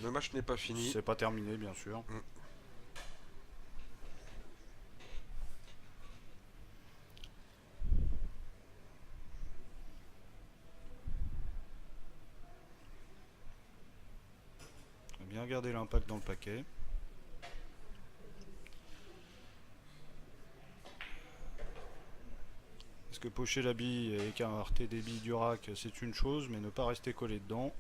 Le match n'est pas fini. C'est pas terminé bien sûr. On a bien gardé l'impact dans le paquet. Parce que pocher la bille et écarter des billes du rack, c'est une chose, mais ne pas rester collé dedans.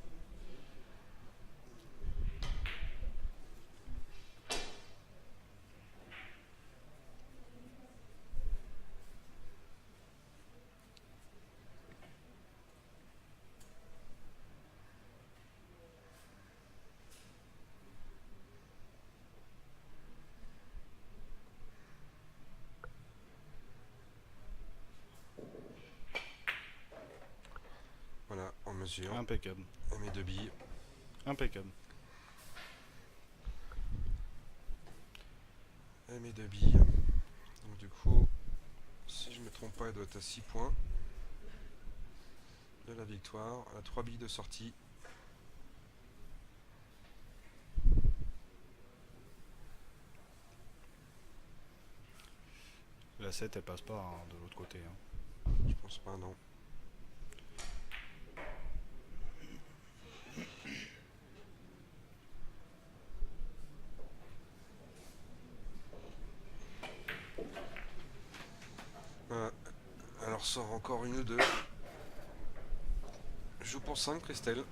Voilà, en mesure. Impeccable. Et mes 2 billes. Impeccable. Et mes 2 billes. Donc du coup, si je ne me trompe pas, elle doit être à 6 points de la victoire. Elle a 3 billes de sortie. La 7 elle passe pas hein, de l'autre côté. Hein. Je pense pas, non. Alors sort encore une ou deux. Joue pour 5, Christelle.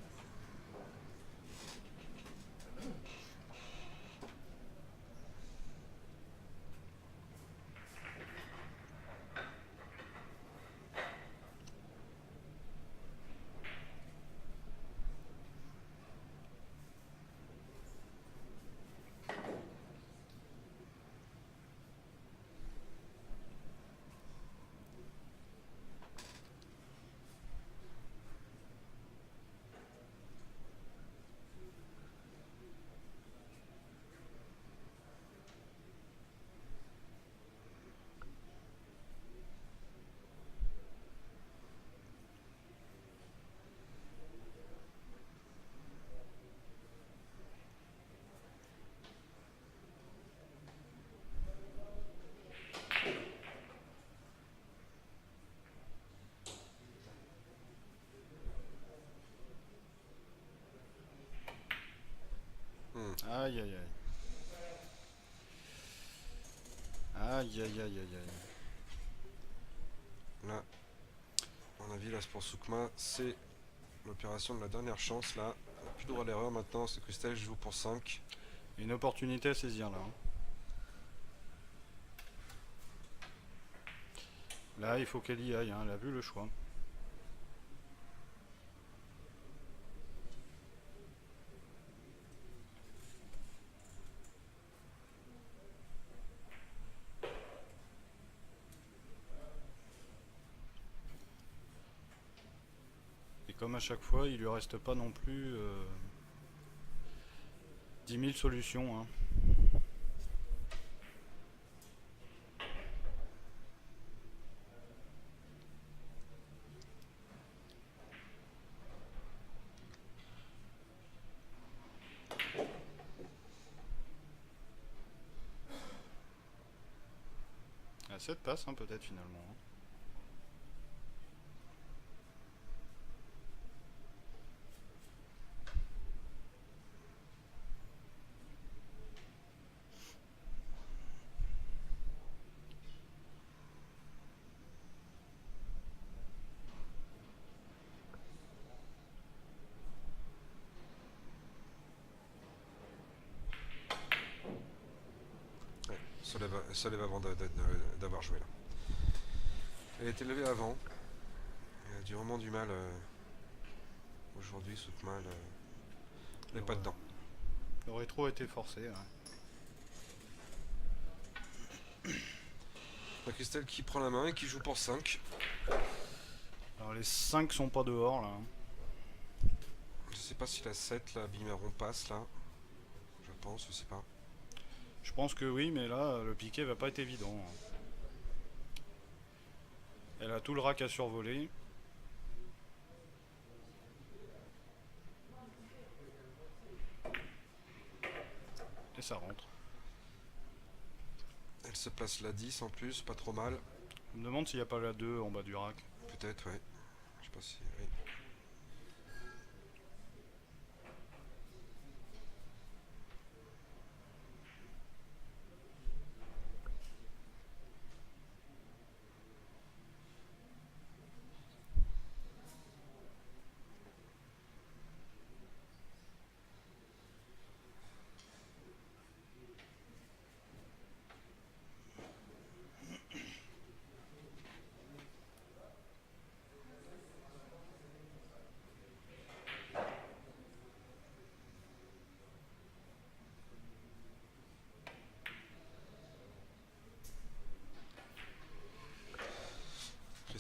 Aïe aïe aïe. Aïe aïe aïe aïe aïe. Là, à mon avis, là, pour Soukma, c'est l'opération de la dernière chance. Là, elle n'a plus droit à l'erreur maintenant. C'est Christelle joue pour 5. Une opportunité à saisir là. Hein. Là, il faut qu'elle y aille. Hein. Elle a vu le choix. Et comme à chaque fois, il lui reste pas non plus 10 000 solutions. Hein. La 7 passe hein, peut-être finalement. Hein. Elle se lève avant d'avoir joué là. Elle était levée avant. Elle a du vraiment du mal aujourd'hui, Soukma. Elle n'est pas dedans. Le rétro a été forcé. Ouais. Christelle qui prend la main et qui joue pour 5. Alors les 5 sont pas dehors là. Je sais pas si la 7, la bimarron passe là. Je pense, je sais pas. Je pense que oui, mais là le piqué va pas être évident. Hein. Elle a tout le rack à survoler. Et ça rentre. Elle se place la 10 en plus, pas trop mal. Je me demande s'il n'y a pas la 2 en bas du rack. Peut-être, ouais. Je sais pas si... oui.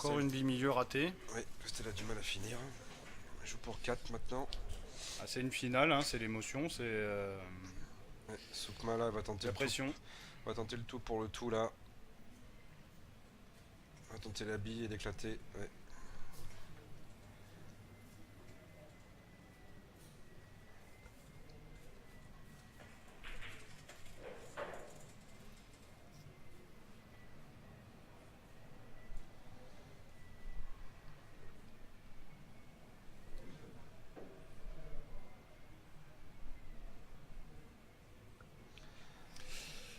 Encore une bille milieu ratée. Oui, Christelle a du mal à finir. Elle joue pour 4 maintenant. Ah, c'est une finale, hein, c'est l'émotion, c'est Ouais, Soukma là va tenter la le pression. tout. Va tenter le tout pour le tout là. Va tenter la bille et d'éclater. Ouais.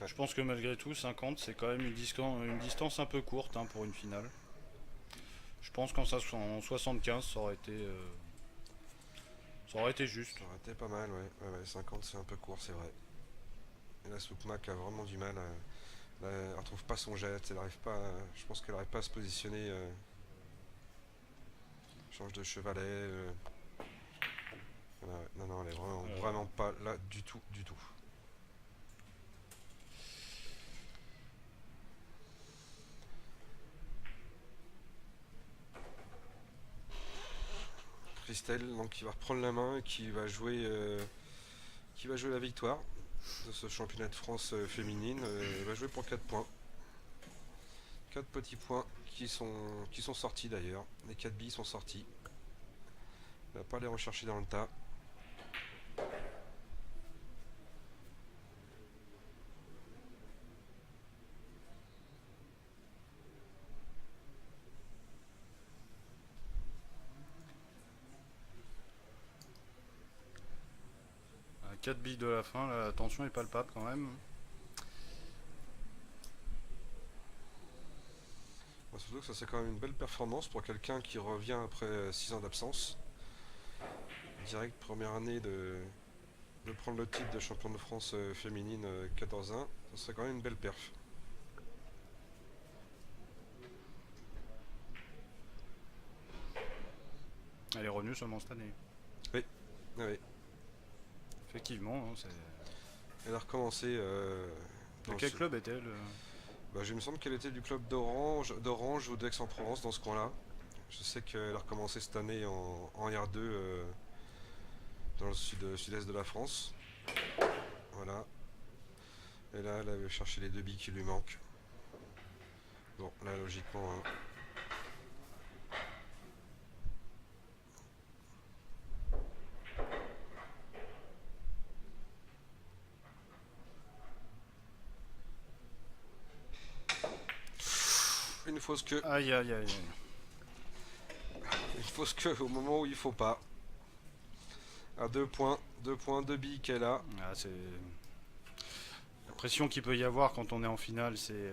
Je pense que malgré tout, 50, c'est quand même une distance un peu courte, hein, pour une finale. Je pense qu'en 75, ça aurait été juste. Ça aurait été pas mal, ouais. Ouais, 50 c'est un peu court, c'est vrai. Et là, Soukma qui a vraiment du mal. Elle retrouve pas son jet. Elle arrive pas. Je pense qu'elle n'arrive pas à se positionner. Change de chevalet. Voilà, ouais. Non, non, elle est vraiment pas là du tout, du tout. Christelle, donc qui va reprendre la main et qui va jouer la victoire de ce championnat de France féminine. Elle va jouer pour 4 points. 4 petits points qui sont sortis d'ailleurs. Les 4 billes sont sortis. Elle va pas les rechercher dans le tas. À 4 billes de la fin, la tension est palpable quand même. Surtout que ça c'est quand même une belle performance pour quelqu'un qui revient après 6 ans d'absence. Direct première année de prendre le titre de champion de France féminine 14-1, ça serait quand même une belle perf. Elle est revenue seulement cette année. Oui, oui. Effectivement, hein, c'est... Elle a recommencé. De quel club est-elle Bah, il me semble qu'elle était du club d'Orange ou d'Aix-en-Provence dans ce coin-là. Je sais qu'elle a recommencé cette année en R2 dans le sud-est de la France. Voilà. Et là, elle avait cherché les 2 billes qui lui manquent. Bon, là, logiquement. Hein. Une fausse queue. Aïe aïe aïe. Une fausse queue au moment où il faut pas. À 2 points, 2 billes qu'elle a. Ah, c'est... La pression qu'il peut y avoir quand on est en finale, c'est...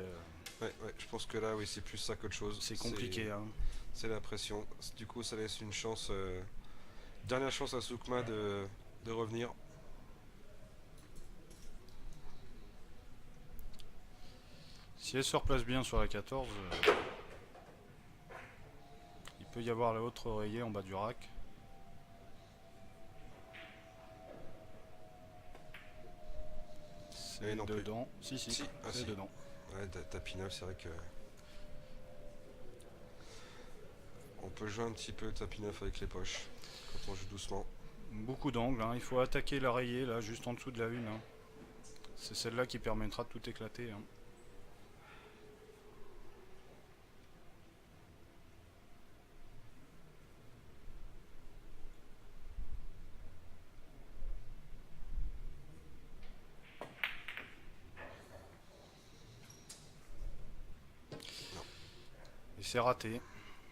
Ouais, je pense que là, oui, c'est plus ça qu'autre chose. C'est compliqué. Hein. C'est la pression. Du coup, ça laisse une chance. Dernière chance à Soukma de revenir. Si elle se replace bien sur la 14, il peut y avoir la autre oreiller en bas du rack. C'est dedans. Si, Si, ah, c'est si. dedans. Ouais, tapis 9, c'est vrai que. On peut jouer un petit peu tapis 9 avec les poches quand on joue doucement. Beaucoup d'angles, hein. Il faut attaquer l'oreiller là, juste en dessous de la une. Hein. C'est celle-là qui permettra de tout éclater. Hein. s'est raté,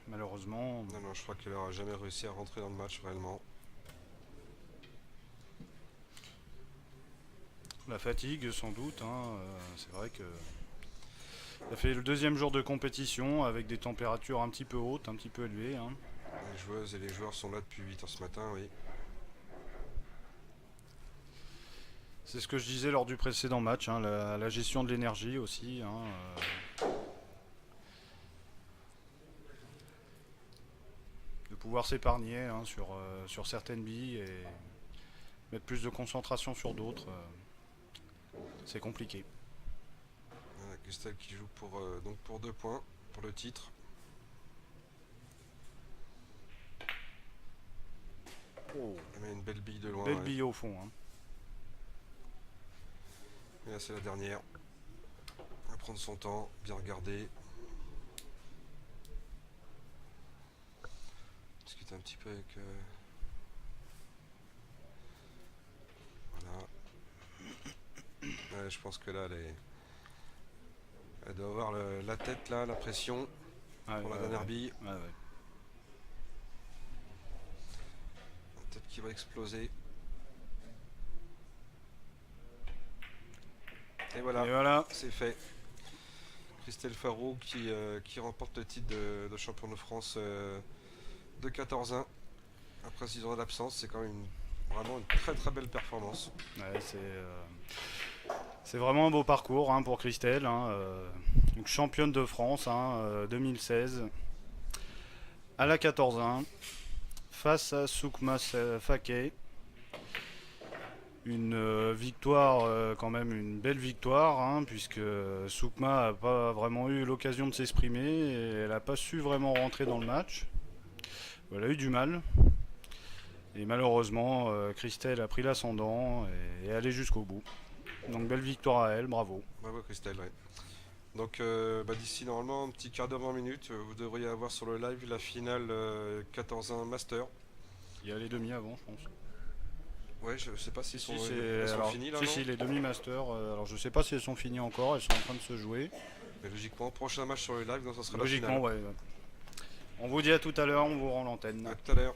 malheureusement. Non, non, je crois qu'elle aura jamais réussi à rentrer dans le match réellement. La fatigue, sans doute. C'est vrai que ça fait le deuxième jour de compétition avec des températures un petit peu hautes, un petit peu élevées. Les joueuses et les joueurs sont là depuis 8 h ce matin, oui. C'est ce que je disais lors du précédent match, la gestion de l'énergie aussi. De pouvoir s'épargner sur certaines billes et mettre plus de concentration sur d'autres, c'est compliqué. Voilà, Christelle qui joue donc pour 2 points pour le titre. Elle met une belle bille de loin. Belle bille au fond. Et là c'est la dernière. Elle va prendre son temps, bien regarder. Discuter un petit peu avec... Voilà. Ouais, je pense que là elle doit avoir la tête là, la pression pour la dernière bille. Ouais. Peut-être qu'il va exploser. Et voilà. C'est fait. Christelle Farou qui remporte le titre de champion de France de 14-1 après 6 ans d'absence. C'est quand même vraiment une très très belle performance. Ouais, c'est vraiment un beau parcours pour Christelle. Donc championne de France 2016 à la 14-1 face à Soukma Fakeh. Une victoire, quand même une belle victoire, puisque Soukma n'a pas vraiment eu l'occasion de s'exprimer et elle n'a pas su vraiment rentrer dans le match. Elle a eu du mal. Et malheureusement, Christelle a pris l'ascendant et est allée jusqu'au bout. Donc belle victoire à elle, bravo. Bravo Christelle, ouais. Donc d'ici normalement un petit quart d'heure, 20 minutes, vous devriez avoir sur le live la finale 14-1 Master. Il y a les demi avant, je pense. Ouais, je sais pas s'ils sont finis là. Si, les demi-masters. Alors je sais pas si elles sont finies encore, elles sont en train de se jouer. Mais logiquement, prochain match sur le live, donc ça sera logiquement, la finale. Ouais. On vous dit à tout à l'heure, on vous rend l'antenne. À tout à l'heure.